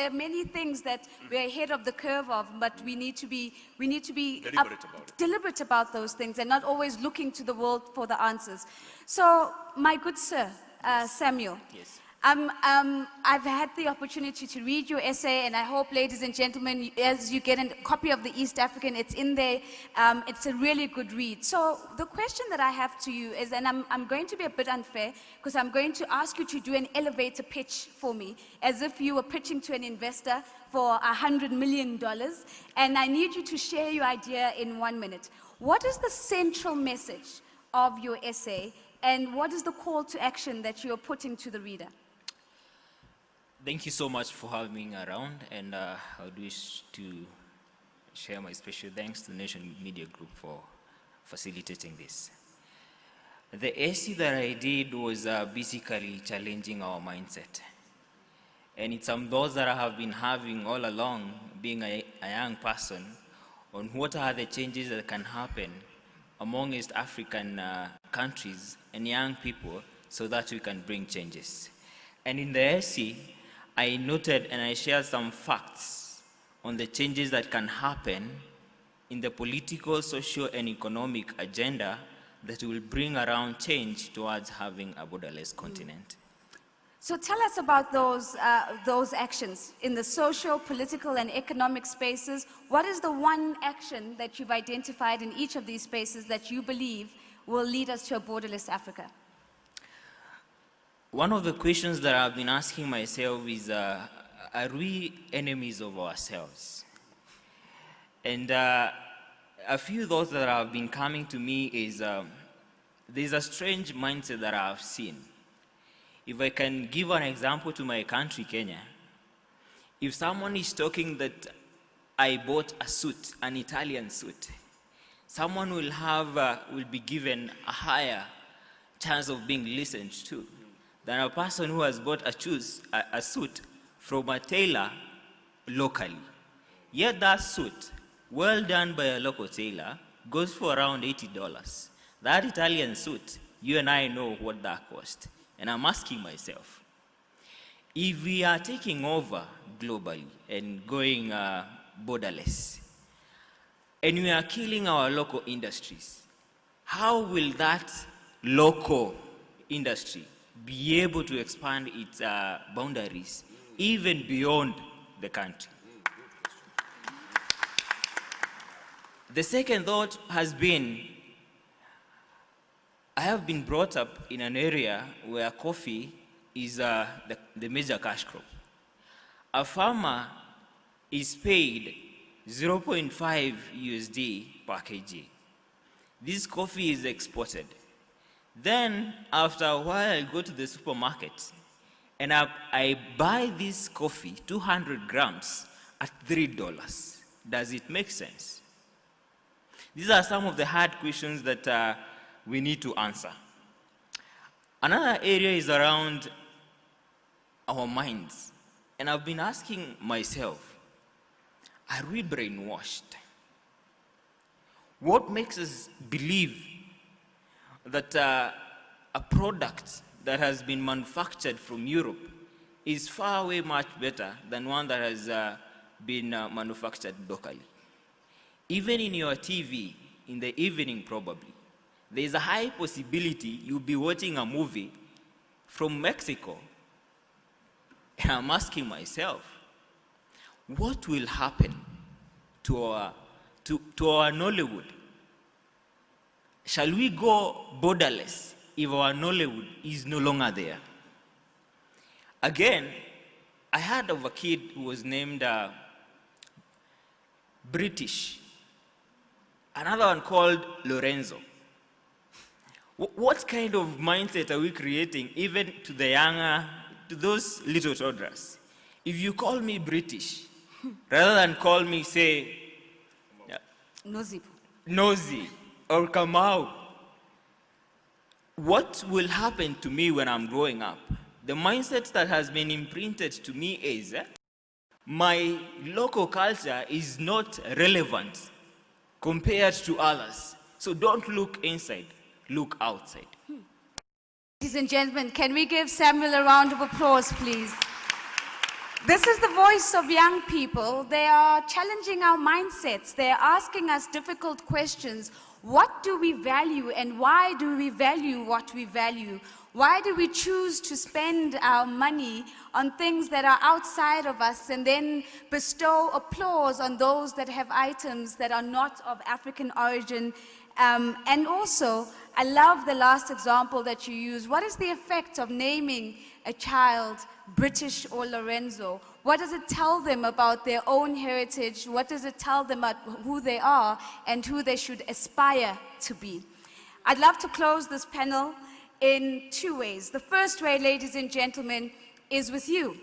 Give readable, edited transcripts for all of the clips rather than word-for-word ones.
there are many things that we're ahead of the curve of, but we need to be deliberate about those things and not always looking to the world for the answers. So, my good sir, Samuel. Yes. I've had the opportunity to read your essay, and I hope, ladies and gentlemen, as you get a copy of the East African, it's in there. It's a really good read. So the question that I have to you is, and I'm going to be a bit unfair, because I'm going to ask you to do an elevator pitch for me, as if you were pitching to an investor for $100 million, and I need you to share your idea in 1 minute. What is the central message of your essay, and what is the call to action that you're putting to the reader? Thank you so much for having me around, and I would wish to share my special thanks to Nation Media Group for facilitating this. The essay that I did was basically challenging our mindset. And it's some thoughts that I have been having all along, being a young person, on what are the changes that can happen among East African countries and young people so that we can bring changes. And in the essay, I noted and I shared some facts on the changes that can happen in the political, social, and economic agenda that will bring around change towards having a borderless continent. So tell us about those actions in the social, political, and economic spaces. What is the one action that you've identified in each of these spaces that you believe will lead us to a borderless Africa? One of the questions that I've been asking myself is, are we enemies of ourselves? And a few thoughts that have been coming to me is, there's a strange mindset that I've seen. If I can give an example to my country, Kenya, if someone is talking that I bought a suit, an Italian suit, someone will be given a higher chance of being listened to than a person who has bought a suit from a tailor locally. Yet that suit, well done by a local tailor, goes for around $80. That Italian suit, you and I know what that cost. And I'm asking myself, if we are taking over globally and going borderless, and we are killing our local industries, how will that local industry be able to expand its boundaries even beyond the country? The second thought has been, I have been brought up in an area where coffee is the major cash crop. A farmer is paid 0.5 USD per kg. This coffee is exported. Then, after a while, I go to the supermarket and I buy this coffee, 200 grams, at $3. Does it make sense? These are some of the hard questions that we need to answer. Another area is around our minds. And I've been asking myself, are we brainwashed? What makes us believe that a product that has been manufactured from Europe is far way much better than one that has been manufactured locally? Even in your TV, in the evening probably, there is a high possibility you'll be watching a movie from Mexico. And I'm asking myself, what will happen to our Nollywood? Shall we go borderless if our Nollywood is no longer there? Again, I heard of a kid who was named British. Another one called Lorenzo. What kind of mindset are we creating even to the younger, to those little toddlers? If you call me British, rather than call me, say, Nosy or Kamau, what will happen to me when I'm growing up? The mindset that has been imprinted to me is, my local culture is not relevant compared to others. So don't look inside, look outside. Ladies and gentlemen, can we give Samuel a round of applause, please? This is the voice of young people. They are challenging our mindsets. They are asking us difficult questions. What do we value and why do we value what we value? Why do we choose to spend our money on things that are outside of us and then bestow applause on those that have items that are not of African origin? And also, I love the last example that you use. What is the effect of naming a child British or Lorenzo? What does it tell them about their own heritage? What does it tell them about who they are and who they should aspire to be? I'd love to close this panel in two ways. The first way, ladies and gentlemen, is with you.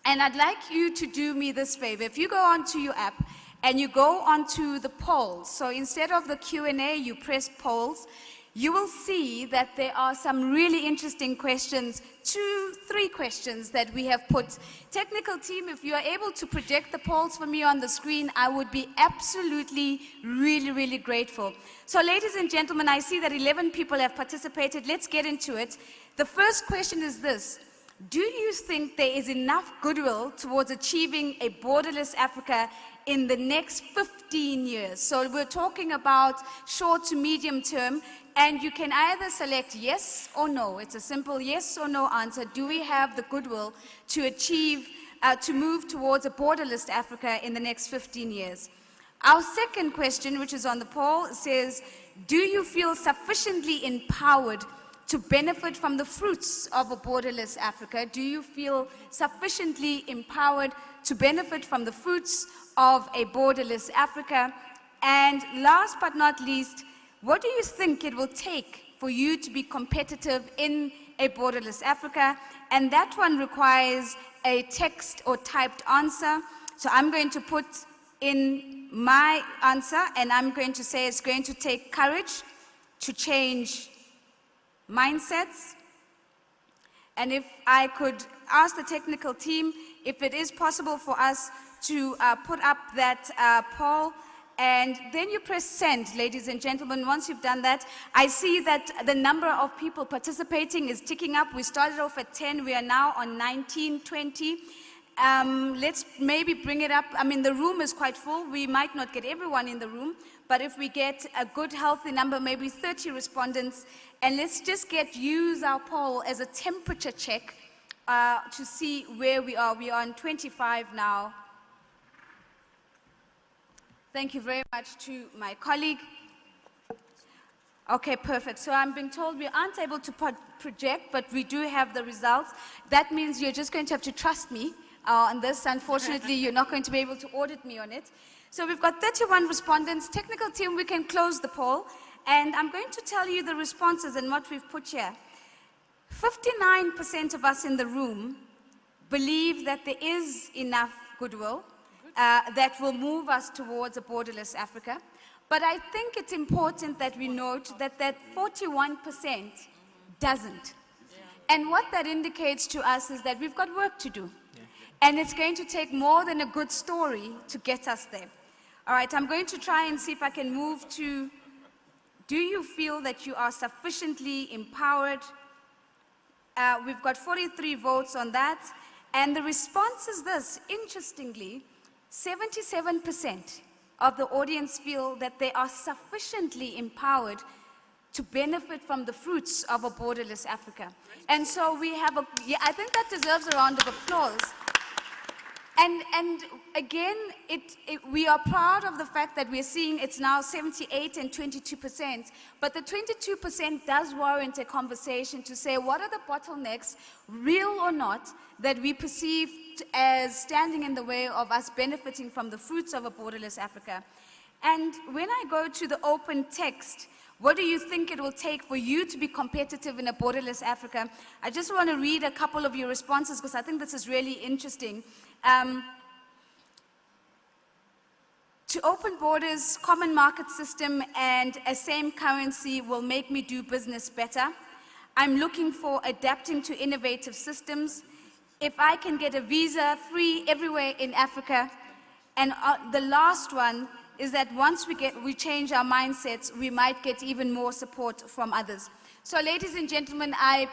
And I'd like you to do me this favor. If you go onto your app and you go onto the polls, so instead of the Q&A, you press polls, you will see that there are some really interesting questions, 3 questions that we have put. Technical team, if you are able to project the polls for me on the screen, I would be absolutely, really grateful. So ladies and gentlemen, I see that 11 people have participated. Let's get into it. The first question is this: do you think there is enough goodwill towards achieving a borderless Africa in the next 15 years? So we're talking about short to medium term, and you can either select yes or no. It's a simple yes or no answer. Do we have the goodwill to achieve, to move towards a borderless Africa in the next 15 years? Our second question, which is on the poll, says, do you feel sufficiently empowered to benefit from the fruits of a borderless Africa? Do you feel sufficiently empowered to benefit from the fruits of a borderless Africa? And last but not least, what do you think it will take for you to be competitive in a borderless Africa? And that one requires a text or typed answer. So I'm going to put in my answer, and I'm going to say it's going to take courage to change mindsets. And if I could ask the technical team if it is possible for us to put up that poll, and then you press send, ladies and gentlemen. Once you've done that, I see that the number of people participating is ticking up. We started off at 10, we are now on 19, 20. Let's maybe bring it up. I mean, the room is quite full. We might not get everyone in the room, but if we get a good, healthy number, maybe 30 respondents, and let's just use our poll as a temperature check to see where we are. We are on 25 now. Thank you very much to my colleague. Okay, perfect. So I'm being told we aren't able to project, but we do have the results. That means you're just going to have to trust me on this. Unfortunately, you're not going to be able to audit me on it. So we've got 31 respondents. Technical team, we can close the poll. And I'm going to tell you the responses and what we've put here. 59% of us in the room believe that there is enough goodwill that will move us towards a borderless Africa. But I think it's important that we note that that 41% doesn't. And what that indicates to us is that we've got work to do. And it's going to take more than a good story to get us there. All right, I'm going to try and see if I can move to, do you feel that you are sufficiently empowered? We've got 43 votes on that. And the response is this: interestingly, 77% of the audience feel that they are sufficiently empowered to benefit from the fruits of a borderless Africa. And so we have a, yeah, I think that deserves a round of applause. And again, we are proud of the fact that we're seeing it's now 78 and 22%, but the 22% does warrant a conversation to say, what are the bottlenecks, real or not, that we perceive as standing in the way of us benefiting from the fruits of a borderless Africa? And when I go to the open text, what do you think it will take for you to be competitive in a borderless Africa? I just want to read a couple of your responses because I think this is really interesting. To open borders, common market system, and a same currency will make me do business better. I'm looking for adapting to innovative systems. If I can get a visa free everywhere in Africa. And the last one is that once we change our mindsets, we might get even more support from others. So ladies and gentlemen, I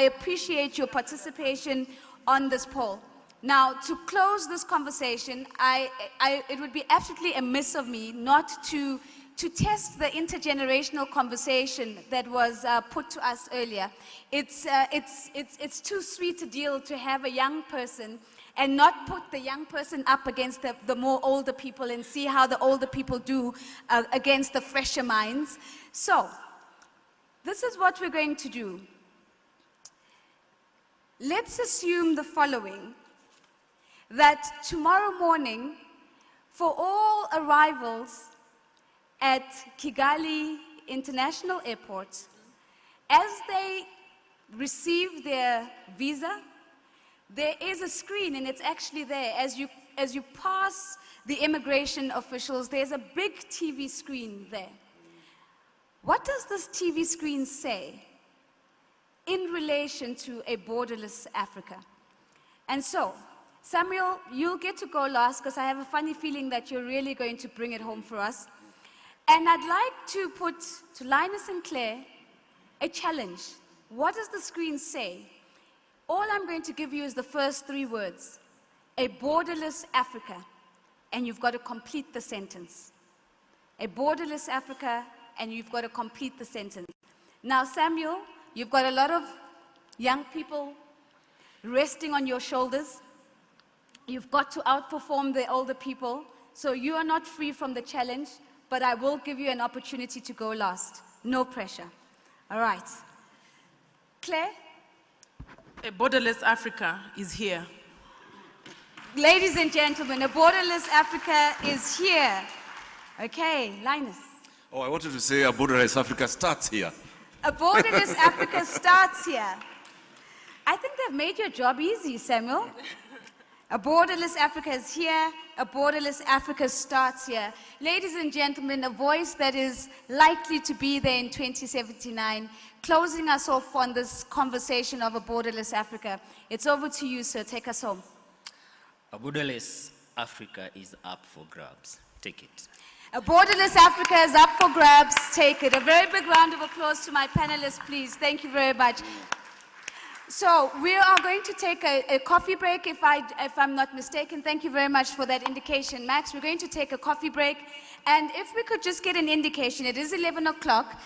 appreciate your participation on this poll. Now, to close this conversation, it would be absolutely amiss of me not to test the intergenerational conversation that was put to us earlier. It's too sweet a deal to have a young person and not put the young person up against the more older people and see how the older people do against the fresher minds. So, this is what we're going to do. Let's assume the following, that tomorrow morning, for all arrivals at Kigali International Airport, as they receive their visa, there is a screen, and it's actually there. As you pass the immigration officials, there's a big TV screen there. What does this TV screen say in relation to a borderless Africa? And so, Samuel, you'll get to go last because I have a funny feeling that you're really going to bring it home for us. And I'd like to put to Linus and Claire a challenge. What does the screen say? All I'm going to give you is the first 3 words. A borderless Africa. And you've got to complete the sentence. A borderless Africa, and you've got to complete the sentence. Now, Samuel, you've got a lot of young people resting on your shoulders. You've got to outperform the older people. So you are not free from the challenge, but I will give you an opportunity to go last. No pressure. All right. Claire? A borderless Africa is here. Ladies and gentlemen, a borderless Africa is here. Okay, Linus. Oh, I wanted to say a borderless Africa starts here. A borderless Africa starts here. I think they've made your job easy, Samuel. A borderless Africa is here. A borderless Africa starts here. Ladies and gentlemen, a voice that is likely to be there in 2079, closing us off on this conversation of a borderless Africa. It's over to you, sir. Take us home. A borderless Africa is up for grabs. Take it. A borderless Africa is up for grabs. Take it. A very big round of applause to my panelists, please. Thank you very much. So we are going to take a coffee break, if I'm not mistaken. Thank you very much for that indication, Max. We're going to take a coffee break. And if we could just get an indication, it is 11 o'clock.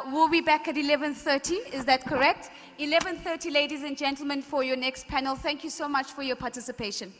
We'll be back at 11:30. Is that correct? 11:30, ladies and gentlemen, for your next panel. Thank you so much for your participation.